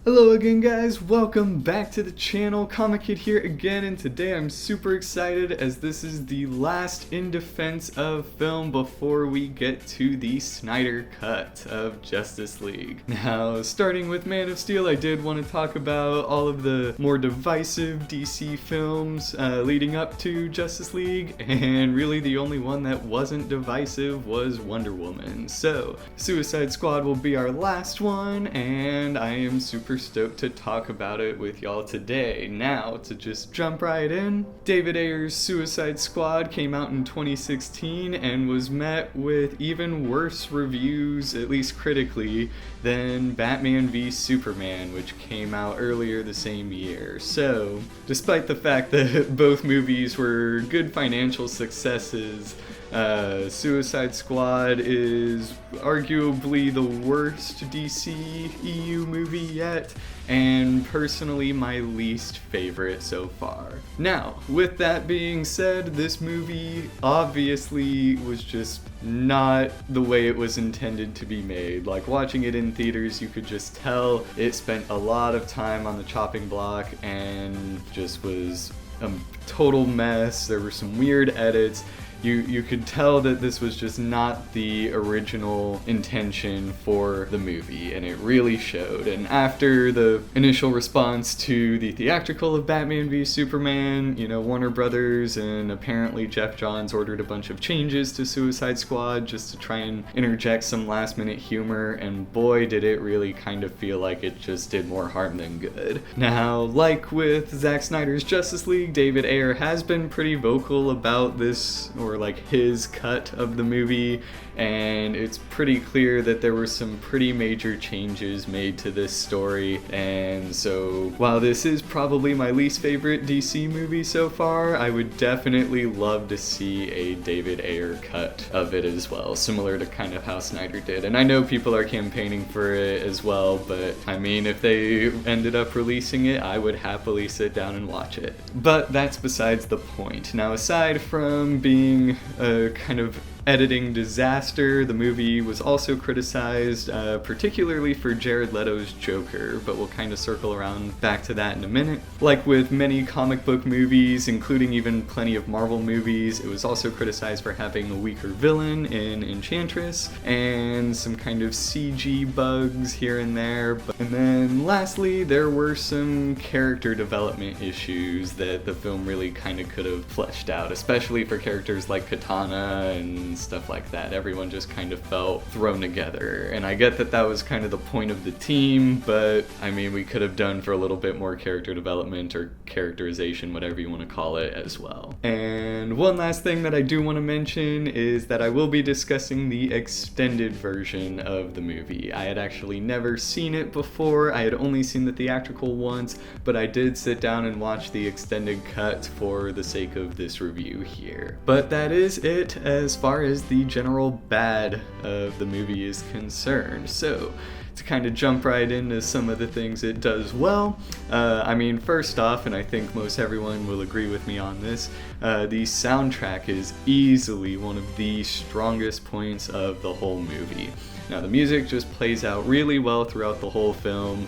Hello again guys, welcome back to the channel. Comic Kid here again, and today I'm super excited as this is the last in defense of film before we get to the Snyder Cut of Justice League. Now, starting with Man of Steel, I did want to talk about all of the more divisive DC films leading up to Justice League, and really the only one that wasn't divisive was Wonder Woman. So, Suicide Squad will be our last one, and I am super stoked to talk about it with y'all today. Now, to just jump right in, David Ayer's Suicide Squad came out in 2016 and was met with even worse reviews, at least critically, than Batman v Superman, which came out earlier the same year. So, despite the fact that both movies were good financial successes, Suicide Squad is arguably the worst DCEU movie yet, and personally my least favorite so far. Now, with that being said, this movie obviously was just not the way it was intended to be made. Like, watching it in theaters, you could just tell it spent a lot of time on the chopping block and just was a total mess. There were some weird edits. You could tell that this was just not the original intention for the movie, and it really showed. And after the initial response to the theatrical of Batman v Superman, Warner Brothers and apparently Jeff Johns ordered a bunch of changes to Suicide Squad just to try and interject some last-minute humor, and boy, did it really kind of feel like it just did more harm than good. Now, like with Zack Snyder's Justice League, David Ayer has been pretty vocal about this, or like his cut of the movie, and it's pretty clear that there were some pretty major changes made to this story. And so while this is probably my least favorite DC movie so far, I would definitely love to see a David Ayer cut of it as well, similar to kind of how Snyder did. And I know people are campaigning for it as well, but I mean, if they ended up releasing it, I would happily sit down and watch it. But that's besides the point. Now, aside from being a kind of editing disaster, the movie was also criticized, particularly for Jared Leto's Joker, but we'll kind of circle around back to that in a minute. Like with many comic book movies, including even plenty of Marvel movies, it was also criticized for having a weaker villain in Enchantress, and some kind of CG bugs here and there. And then lastly, there were some character development issues that the film really kind of could have fleshed out, especially for characters like Katana and stuff like that. Everyone just kind of felt thrown together, and I get that that was kind of the point of the team, but I mean, we could have done for a little bit more character development or characterization, whatever you want to call it, as well. And one last thing that I do want to mention is that I will be discussing the extended version of the movie. I had actually never seen it before. I had only seen the theatrical once, but I did sit down and watch the extended cut for the sake of this review here. But that is it as far as the general bad of the movie is concerned. So, to kind of jump right into some of the things it does well, I mean, first off, and I think most everyone will agree with me on this, the soundtrack is easily one of the strongest points of the whole movie. Now, the music just plays out really well throughout the whole film,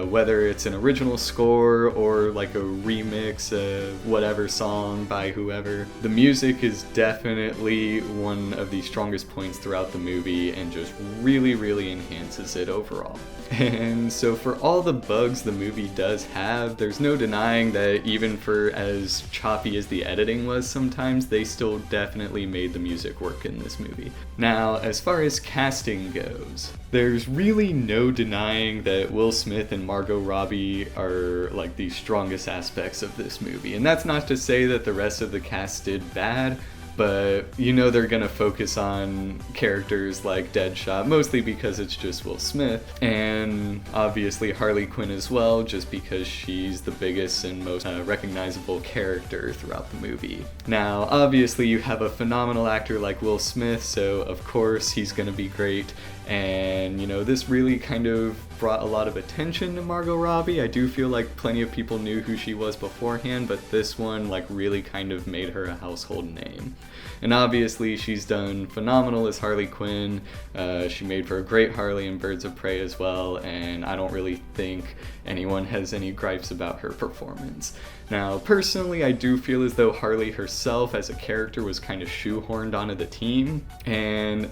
whether it's an original score or like a remix of whatever song by whoever. The music is definitely one of the strongest points throughout the movie and just really, really enhances it overall. And so for all the bugs the movie does have, there's no denying that even for as choppy as the editing was sometimes, they still definitely made the music work in this movie. Now, as far as casting goes, there's really no denying that Will Smith and Margot Robbie are like the strongest aspects of this movie. And that's not to say that the rest of the cast did bad, but they're gonna focus on characters like Deadshot, mostly because it's just Will Smith, and obviously Harley Quinn as well, just because she's the biggest and most recognizable character throughout the movie. Now, obviously you have a phenomenal actor like Will Smith, so of course he's gonna be great, and this really kind of brought a lot of attention to Margot Robbie. I do feel like plenty of people knew who she was beforehand, but this one like really kind of made her a household name. And obviously she's done phenomenal as Harley Quinn. She made for a great Harley in Birds of Prey as well, and I don't really think anyone has any gripes about her performance. Now, personally, I do feel as though Harley herself as a character was kind of shoehorned onto the team, and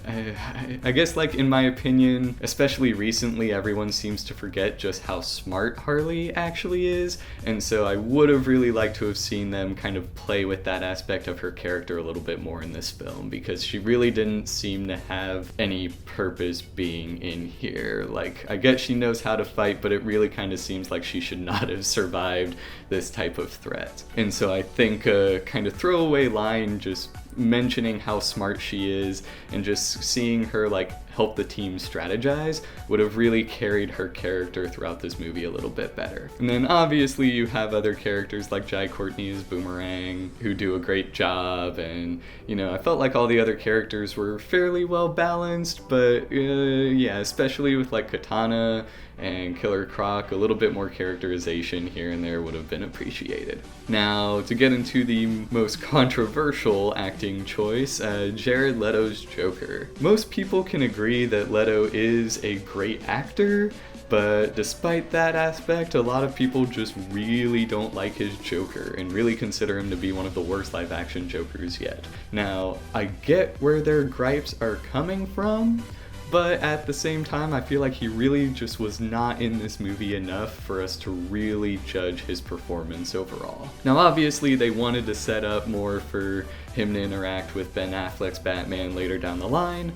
I guess, like, in my opinion, especially recently, everyone seems to forget just how smart Harley actually is, and so I would have really liked to have seen them kind of play with that aspect of her character a little bit more in this film, because she really didn't seem to have any purpose being in here. Like, I get she knows how to fight, but it really kind of seems like she should not have survived this type of threat. And so I think a kind of throwaway line just mentioning how smart she is and just seeing her like help the team strategize would have really carried her character throughout this movie a little bit better. And then obviously you have other characters like Jai Courtney as Boomerang who do a great job, and you know, I felt like all the other characters were fairly well balanced, but yeah, especially with like Katana and Killer Croc, a little bit more characterization here and there would have been appreciated. Now, to get into the most controversial acting choice, Jared Leto's Joker. Most people can agree that Leto is a great actor, but despite that aspect, a lot of people just really don't like his Joker and really consider him to be one of the worst live-action Jokers yet. Now, I get where their gripes are coming from, but at the same time, I feel like he really just was not in this movie enough for us to really judge his performance overall. Now, obviously, they wanted to set up more for him to interact with Ben Affleck's Batman later down the line,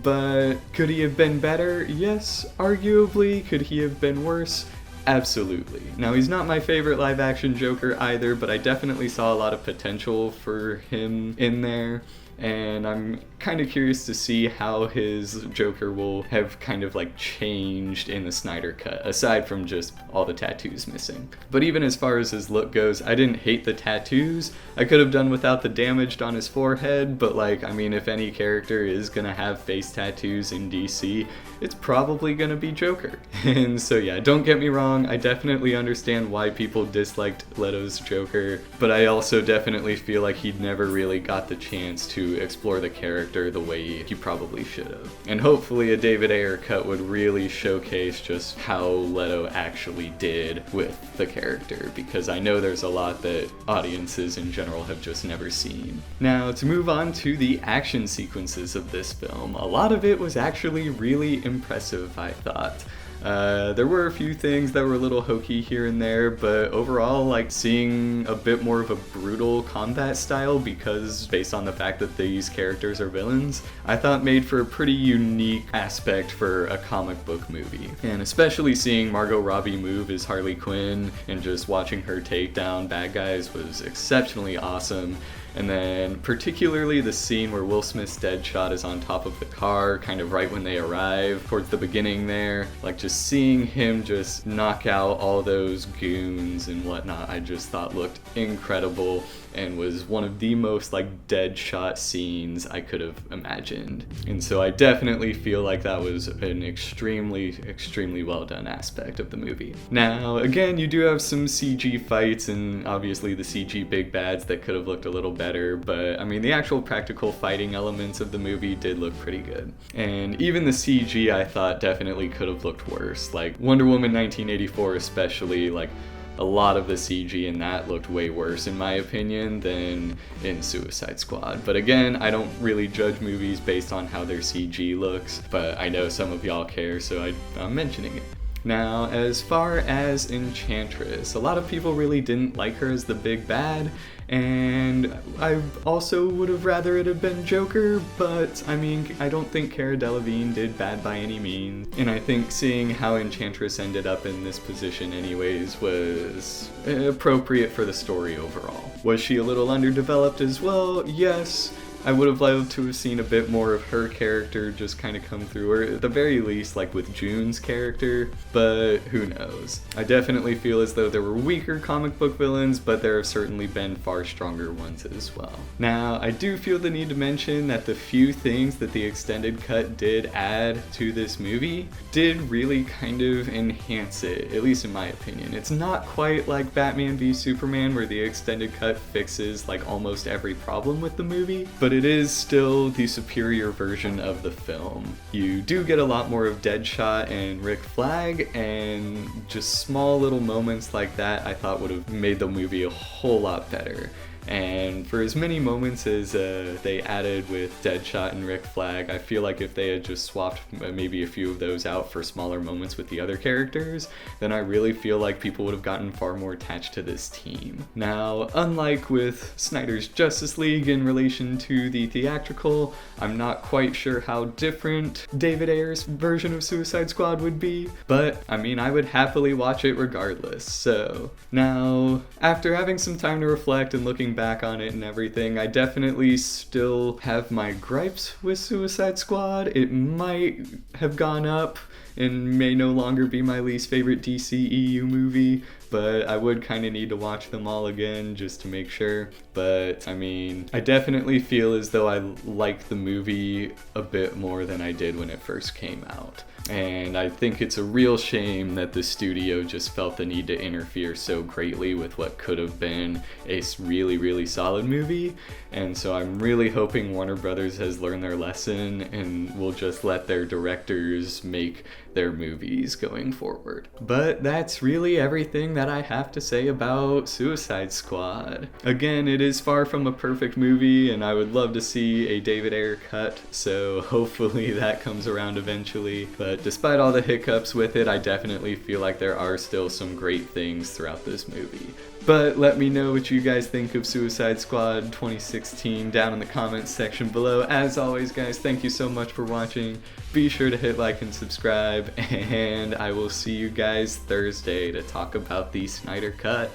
but could he have been better? Yes, arguably. Could he have been worse? Absolutely. Now, he's not my favorite live-action Joker either, but I definitely saw a lot of potential for him in there. And I'm kind of curious to see how his Joker will have kind of like changed in the Snyder Cut, aside from just all the tattoos missing. But even as far as his look goes, I didn't hate the tattoos. I could have done without the damage on his forehead, but like, I mean, if any character is gonna have face tattoos in DC, it's probably gonna be Joker. And so yeah, don't get me wrong, I definitely understand why people disliked Leto's Joker, but I also definitely feel like he never really got the chance to explore the character the way he probably should have. And hopefully a David Ayer cut would really showcase just how Leto actually did with the character, because I know there's a lot that audiences in general have just never seen. Now, to move on to the action sequences of this film, a lot of it was actually really impressive, I thought. There were a few things that were a little hokey here and there, but overall, like, seeing a bit more of a brutal combat style, because based on the fact that these characters are villains, I thought made for a pretty unique aspect for a comic book movie. And especially seeing Margot Robbie move as Harley Quinn and just watching her take down bad guys was exceptionally awesome. And then particularly the scene where Will Smith's Deadshot is on top of the car, kind of right when they arrive, towards the beginning there. Like, just seeing him just knock out all those goons and whatnot, I just thought looked incredible and was one of the most like Deadshot scenes I could have imagined. And so I definitely feel like that was an extremely well done aspect of the movie. Now, again, you do have some CG fights and obviously the CG big bads that could have looked a little better, but I mean, the actual practical fighting elements of the movie did look pretty good. And even the CG I thought definitely could have looked worse. Like Wonder Woman 1984 especially, like a lot of the CG in that looked way worse in my opinion than in Suicide Squad. But again, I don't really judge movies based on how their CG looks, but I know some of y'all care, so I'm mentioning it. Now, as far as Enchantress, a lot of people really didn't like her as the big bad, and I also would have rather it have been Joker, but I mean, I don't think Cara Delevingne did bad by any means, and I think seeing how Enchantress ended up in this position anyways was appropriate for the story overall. Was she a little underdeveloped as well? Yes. I would have loved to have seen a bit more of her character just kind of come through, or at the very least like with June's character, but who knows. I definitely feel as though there were weaker comic book villains, but there have certainly been far stronger ones as well. Now, I do feel the need to mention that the few things that the extended cut did add to this movie did really kind of enhance it, at least in my opinion. It's not quite like Batman v Superman where the extended cut fixes like almost every problem with the movie, but it is still the superior version of the film. You do get a lot more of Deadshot and Rick Flag, and just small little moments like that I thought would have made the movie a whole lot better. And for as many moments as they added with Deadshot and Rick Flag, I feel like if they had just swapped maybe a few of those out for smaller moments with the other characters, then I really feel like people would have gotten far more attached to this team. Now, unlike with Snyder's Justice League in relation to the theatrical, I'm not quite sure how different David Ayer's version of Suicide Squad would be, but I mean, I would happily watch it regardless. So, now, after having some time to reflect and looking back on it and everything, I definitely still have my gripes with Suicide Squad. It might have gone up and may no longer be my least favorite DCEU movie, but I would kind of need to watch them all again just to make sure. But I mean, I definitely feel as though I like the movie a bit more than I did when it first came out. And I think it's a real shame that the studio just felt the need to interfere so greatly with what could have been a really, really solid movie. And so I'm really hoping Warner Brothers has learned their lesson and will just let their directors make their movies going forward. But that's really everything that I have to say about Suicide Squad. Again, it is far from a perfect movie, and I would love to see a David Ayer cut, so hopefully that comes around eventually. But despite all the hiccups with it, I definitely feel like there are still some great things throughout this movie. But let me know what you guys think of Suicide Squad 2016 down in the comments section below. As always, guys, thank you so much for watching. Be sure to hit like and subscribe, and I will see you guys Thursday to talk about the Snyder Cut.